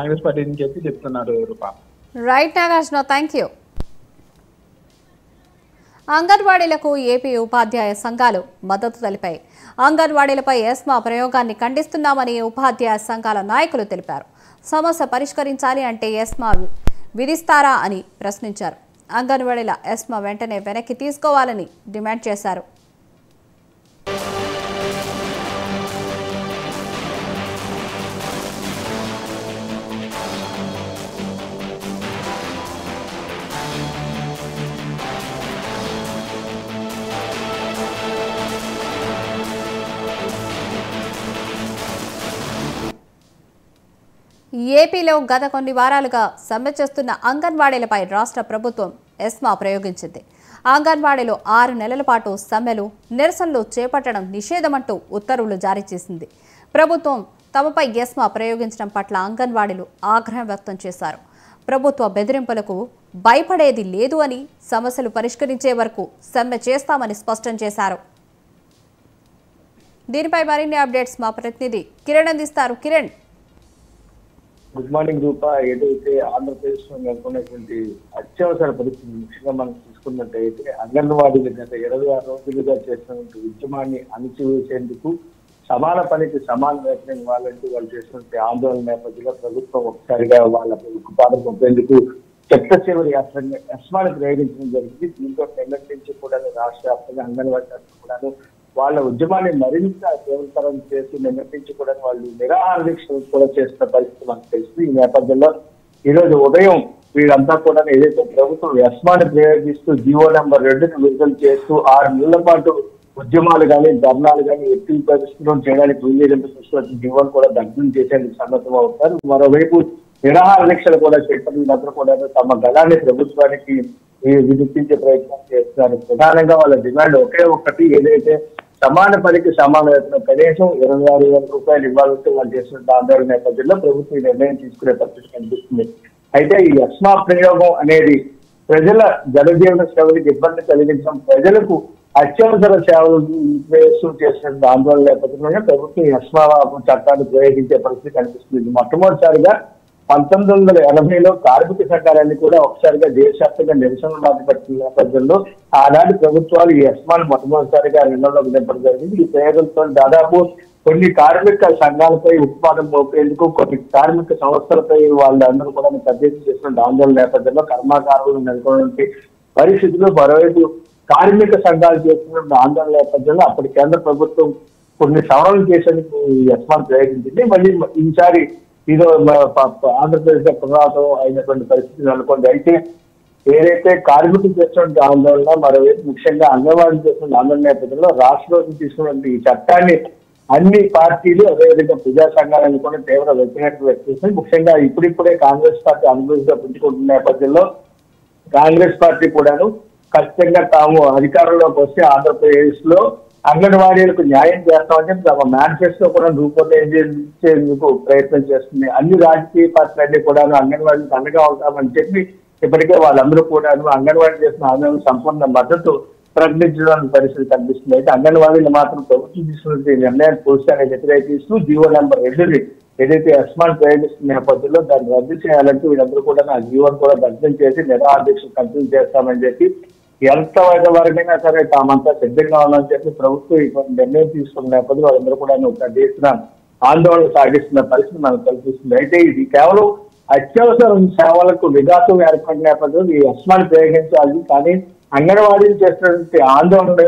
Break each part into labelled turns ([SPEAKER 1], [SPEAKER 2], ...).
[SPEAKER 1] Congress party నుంచి చెప్పి చెప్తున్నారు Roopa.
[SPEAKER 2] Right Nagarjuna, thank you. అంగన్వాడీలకు ఏపీ ఉపాధ్యాయ సంఘాలు మద్దతు తెలిపాయి. అంగన్వాడీలపై ఎస్మా ప్రయోగాన్ని ఖండిస్తున్నామని ఉపాధ్యాయ సంఘాల నాయకులు తెలిపారు. సమస్య పరిష్కరించాలి అంటే ఎస్మా విధిస్తారా అని ప్రశ్నించారు. అంగన్వాడీల ఎస్మా వెంటనే వెనక్కి తీసుకోవాలని డిమాండ్ చేశారు. ఏపీలో గత కొన్ని వారాలుగా సమ్మె చేస్తున్న అంగన్వాడీలపై రాష్ట్ర ప్రభుత్వం ఎస్మా ప్రయోగించింది. అంగన్వాడీలు 6 నెలల పాటు సమ్మెలు, నిరసనలు చేపట్టడం నిషేధమంటూ ఉత్తర్వులు జారీ చేసింది. ప్రభుత్వం తమపై ఎస్మా ప్రయోగించడం పట్ల అంగన్వాడీలు ఆగ్రహం వ్యక్తం చేశారు. ప్రభుత్వ బెదిరింపులకు భయపడేది లేదు అని, సమస్యలు పరిష్కరించే వరకు సమ్మె చేస్తామని స్పష్టం చేశారు. దీనిపై మరిన్ని అప్డేట్స్ మా ప్రతినిధి కిరణ్ అందిస్తారు. కిరణ్,
[SPEAKER 3] గుడ్ మార్నింగ్ రూపా. ఏదైతే ఆంధ్రప్రదేశ్ లో నెలకొన్నటువంటి అత్యవసర పరిస్థితి ముఖ్యంగా మనం తీసుకున్నట్టయితే అంగన్వాడీలు గత 26 రోజులుగా చేసినటువంటి ఉద్యమాన్ని అణిచివేసేందుకు సమాన పనికి సమాన వేతనం ఇవ్వాలంటూ వాళ్ళు చేసినటువంటి ఆందోళన నేపథ్యంలో ప్రభుత్వం ఒకసారిగా వాళ్ళ ఉక్కుపాదం పొందేందుకు చెత్త చివరి ఎస్మాని ప్రయోగించడం జరిగింది. దీంతో నిన్నటి నుంచి కూడా రాష్ట్ర వ్యాప్తంగా అంగన్వాడీ కూడాను వాళ్ళ ఉద్యమాన్ని మరింత తీవ్రతరం చేసి నిన్నటి నుంచి కూడా వాళ్ళు నిరాహార దీక్షలు కూడా చేస్తున్న పరిస్థితి మనకు తెలుస్తుంది. ఈ నేపథ్యంలో ఈ రోజు ఉదయం వీళ్ళంతా కూడా ఏదైతే ప్రభుత్వం ఎస్మాని ప్రయోగిస్తూ జీవో నెంబర్ 2ని విడుదల చేస్తూ 6 నెలల పాటు ఉద్యమాలు కానీ ధర్నాలు కానీ ఎట్టి పరిస్థితులను చేయడానికి వీల్లేదంటూ తీసుకొచ్చిన జీవోను కూడా దగ్ధం చేసేందుకు సన్నద్ధం అవుతారు. మరోవైపు నిరాహార దీక్షలు కూడా చేపట్టి వీళ్ళందరూ కూడా తమ గళాన్ని ప్రభుత్వానికి వినిపించే ప్రయత్నం చేస్తున్నారు. ప్రధానంగా వాళ్ళ డిమాండ్ ఒకే ఒక్కటి, ఏదైతే సమాన పనికి సమాన వేతనం కనీసం 26,000 రూపాయలు ఇవ్వాలంటే వాళ్ళు చేస్తున్న ఆందోళన నేపథ్యంలో ప్రభుత్వం ఈ నిర్ణయం తీసుకునే పరిస్థితి కనిపిస్తుంది. అయితే ఈ ఎస్మా ప్రయోగం అనేది ప్రజల జనజీవన సేవలకు ఇబ్బంది కలిగించడం, ప్రజలకు అత్యవసర సేవలు వేస్తూ చేస్తున్న ఆందోళన నేపథ్యంలో ప్రభుత్వం ఎస్మా చట్టాన్ని ప్రయోగించే పరిస్థితి కనిపిస్తుంది. మొట్టమొదటిసారిగా 1980లో కార్మిక సంఘాలన్నీ కూడా ఒకసారిగా దేశవ్యాప్తంగా నిరసనలు బాధపడుతున్న నేపథ్యంలో ఆనాటి ప్రభుత్వాలు ఈ ఎస్మాను మొట్టమొదటిసారిగా రంగంలోకి దింపడం జరిగింది. ఈ ప్రయోగంతో దాదాపు కొన్ని కార్మిక సంఘాలపై ఉత్పాదం మోపేందుకు, కొన్ని కార్మిక సంస్థలపై వాళ్ళందరూ కూడా పెద్ద చేసిన ఆందోళన నేపథ్యంలో కర్మాగారాలు నెలకొన్న పరిస్థితులు, మరోవైపు కార్మిక సంఘాలు చేస్తున్న ఆందోళన నేపథ్యంలో అప్పటి కేంద్ర ప్రభుత్వం కొన్ని సవరణలు చేసేందుకు ఎస్మాను ప్రయోగించింది. మళ్ళీ ఈసారి ఇదో ఆంధ్రప్రదేశ్ లో పునరావృతం అయినటువంటి పరిస్థితి అనుకోండి. అయితే ఏదైతే కార్మికులు చేస్తున్న ఆందోళన, మరోవైపు ముఖ్యంగా అంగన్వాడీ చేస్తున్న ఆందోళన నేపథ్యంలో రాష్ట్ర ప్రభుత్వం తీసుకున్న ఈ చట్టాన్ని అన్ని పార్టీలు అదేవిధంగా ప్రజా సంఘాలను కూడా తీవ్ర వ్యతిరేకత వ్యక్తం చేస్తుంది. ముఖ్యంగా ఇప్పుడిప్పుడే కాంగ్రెస్ పార్టీ అనుభూతిగా పుంజుకుంటున్న నేపథ్యంలో కాంగ్రెస్ పార్టీ కూడాను ఖచ్చితంగా తాము అధికారంలోకి వస్తే ఆంధ్రప్రదేశ్ లో అంగన్వాడీలకు న్యాయం చేస్తామని చెప్పి తమ మేనిఫెస్టో కూడా రూపొందించేందుకు ప్రయత్నం చేస్తుంది. అన్ని రాజకీయ పార్టీలన్నీ కూడా అంగన్వాడీలకు అండగా ఉంటామని చెప్పి ఇప్పటికే వాళ్ళందరూ కూడా అంగన్వాడీ చేసిన ఆందోళన సంపూర్ణ మద్దతు ప్రకటించడానికి పరిస్థితి కనిపిస్తుంది. అయితే అంగన్వాడీలు మాత్రం ప్రభుత్వం తీసుకున్న నిర్ణయాన్ని పూర్తిగా వ్యతిరేకిస్తూ జీవో నెంబర్ 2ని ఏదైతే ఎస్మాన్ ప్రయోగిస్తున్న నేపథ్యంలో దాన్ని రద్దు చేయాలంటూ వీళ్ళందరూ కూడా ఆ జీవోను కూడా దగ్ధం చేసి నిరాహార దీక్ష కంటిన్యూ చేస్తామని చెప్పి ఎంత వరకైనా సరే తామంతా సిద్ధంగా ఉన్నామని చెప్పి ప్రభుత్వం ఇటువంటి నిర్ణయం తీసుకున్న నేపథ్యంలో వాళ్ళందరూ కూడా చేసిన ఆందోళన సాగిస్తున్న పరిస్థితి మనకు కల్పిస్తుంది. అయితే ఇది కేవలం అత్యవసర సేవలకు విఘాతం ఏర్పడిన నేపథ్యంలో ఈ ఎస్మాని ప్రయోగించాలి, కానీ అంగన్వాడీలు చేసినటువంటి ఆందోళన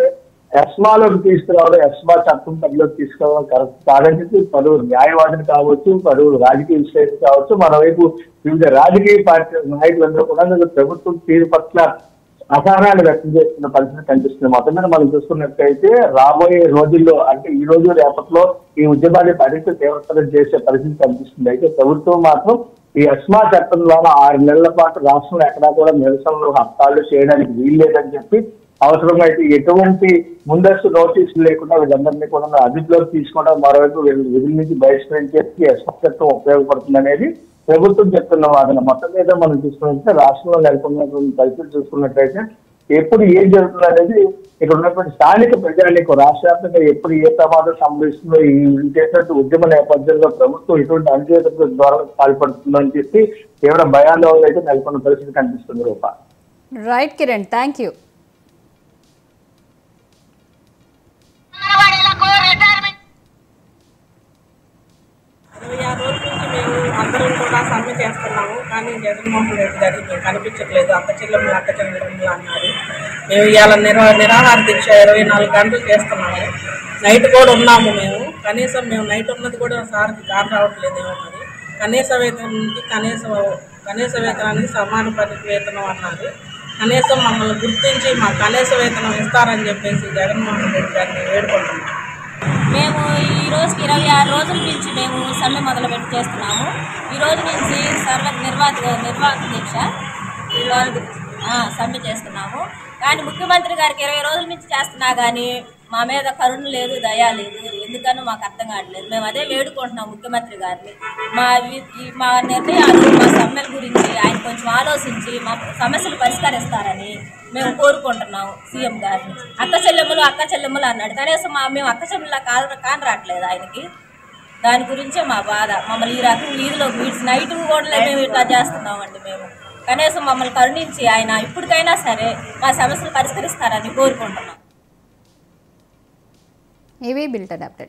[SPEAKER 3] ఎస్మాలోకి తీసుకురావడం, ఎస్మా చట్టం పరిలోకి తీసుకురావడం కరెక్ట్ కాదని చెప్పి పలువురు న్యాయవాదులు కావచ్చు, పలువురు రాజకీయ విశ్లేషకులు కావచ్చు, మరోవైపు వివిధ రాజకీయ పార్టీ నాయకులందరూ కూడా ప్రభుత్వం తీరు పట్ల అసహనాన్ని వ్యక్తం చేస్తున్న పరిస్థితి కనిపిస్తుంది. మొత్తం మీద మనం చూసుకున్నట్లయితే రాబోయే రోజుల్లో, అంటే ఈ రోజు రేపట్లో ఈ ఉద్యమాన్ని మరింత తీవ్రతరం చేసే పరిస్థితి కనిపిస్తుంది. అయితే ప్రభుత్వం మాత్రం ఈ ఎస్మా చట్టం ద్వారా 6 నెలల పాటు రాష్ట్రంలో ఎక్కడా కూడా నిరసనలు హత్తాలు చేయడానికి వీల్లేదని చెప్పి అవసరమైతే ఎటువంటి ముందస్తు నోటీసులు లేకుండా వీళ్ళందరినీ కూడా అదుపులోకి తీసుకోవడం, మరోవైపు విధుల నుంచి బహిష్కరించేసి ఎస్మా చట్టం ఉపయోగపడుతుంది అనేది ప్రభుత్వం చెప్తున్న వాదన. మొత్తం మీద మనం చూసుకున్నట్లయితే రాష్ట్రంలో నెలకొన్నటువంటి పరిస్థితి చూసుకున్నట్లయితే ఎప్పుడు ఏం జరుగుతుంది అనేది ఇక్కడ ఉన్నటువంటి స్థానిక ప్రజానికి రాష్ట్ర వ్యాప్తంగా ఎప్పుడు ఏ ప్రమాదం సంభవిస్తుందో ఈ చేసినట్టు ఉద్యమ నేపథ్యంలో ప్రభుత్వం ఇటువంటి అణచివేత ద్వారా పాల్పడుతుందని చెప్పి తీవ్ర భయాందోళన అయితే నెలకొన్న పరిస్థితి కనిపిస్తుంది Roopa.
[SPEAKER 2] Right Kiran, thank you.
[SPEAKER 4] మేము అందరం కూడా సమ్మె చేస్తున్నాము, కానీ జగన్మోహన్ రెడ్డి గారికి మేము కనిపించట్లేదు. అక్క చెల్లెములు అన్నారు. మేము ఇవాళ నిరాహార దీక్ష 24 గంటలు చేస్తున్నాము. నైట్ కూడా ఉన్నాము. మేము కనీసం నైట్ ఉన్నది కూడా సార్కి కారు రావట్లేదు ఏమన్నది. కనీస వేతనానికి సమాన పనికి వేతనం అన్నారు. కనీసం మమ్మల్ని గుర్తించి మా కనీస వేతనం ఇస్తారని చెప్పేసి జగన్మోహన్ రెడ్డి గారిని వేడుకుంటున్నాము.
[SPEAKER 5] మేము ఈ రోజుకి 26 రోజుల నుంచి మేము సమ్మె మొదలుపెట్టి చేస్తున్నాము. ఈ రోజు నుంచి నిర్వాహక దీక్ష సమ్మె చేస్తున్నాము. కానీ ముఖ్యమంత్రి గారికి 20 రోజుల నుంచి చేస్తున్నా కానీ మా మీద కరుణ లేదు, దయ లేదు. ఎందుకనో మాకు అర్థం కావట్లేదు. మేము అదే వేడుకుంటున్నాం ముఖ్యమంత్రి గారిని. మా నిర్ణయాలు, మా సమ్మెల గురించి ఆయన కొంచెం ఆలోచించి మా సమస్యలు పరిష్కరిస్తారని మేము కోరుకుంటున్నాం సీఎం గారిని. అక్క చెల్లెమ్మలు అన్నాడు. కనీసం మేము అక్క చెల్లెమ్మలా కాని రావట్లేదు ఆయనకి. దాని గురించే మా బాధ. మమ్మల్ని ఈ రకం వీధిలో నైట్ కూడా మేము ఇట్లా చేస్తున్నామండి. మేము కనీసం మమ్మల్ని కరుణించి ఆయన ఇప్పటికైనా సరే మా సమస్యలు పరిష్కరిస్తారని కోరుకుంటున్నాం.
[SPEAKER 2] ఇవి బిల్టన్ అప్డేట్.